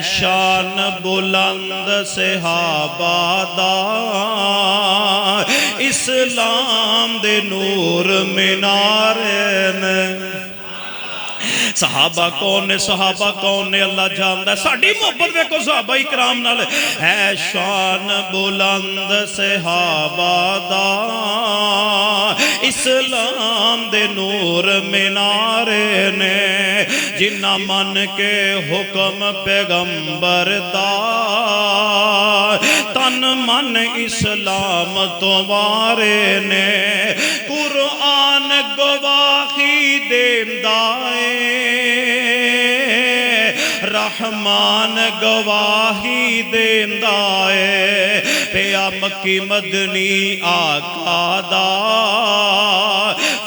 شان بلند صحابہ دا اسلام دے نور مینارے نے صحابہ کون نے اللہ جاندا ہے ساڈی محبت ویکھو صحابہ اکرام نال ہے شان بلند صحابہ دا اسلام دے نور مینارے نے جنہ من کے حکم پیغمبر دا تن من اسلام تو وارے نے قرآن گواہی دیندا ہے رحمان گواہی دیندا ہے پیا مکی مدنی آقا دا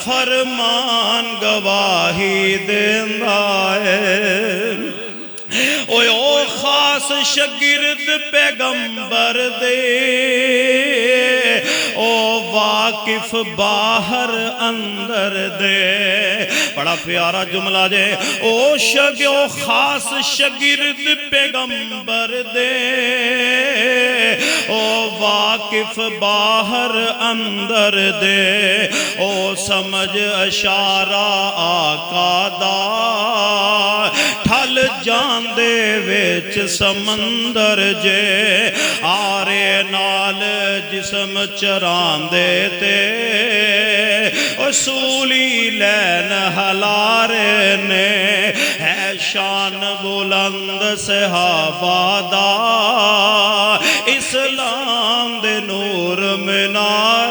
فرمان گواہی دیندا ہے او خاص شگرد پیغمبر دے او واقف باہر اندر دے بڑا پیارا جملہ دے او خاص شگرد پیغمبر دے او واقف باہر اندر دے او سمجھ اشارہ آقا دا ٹھل جان دے ویچ سمندر جے آرے نال جسم چران دیتے اصولی لین ہلارے نے ہے شان بلند صحابہ دا اسلام دے نور مینار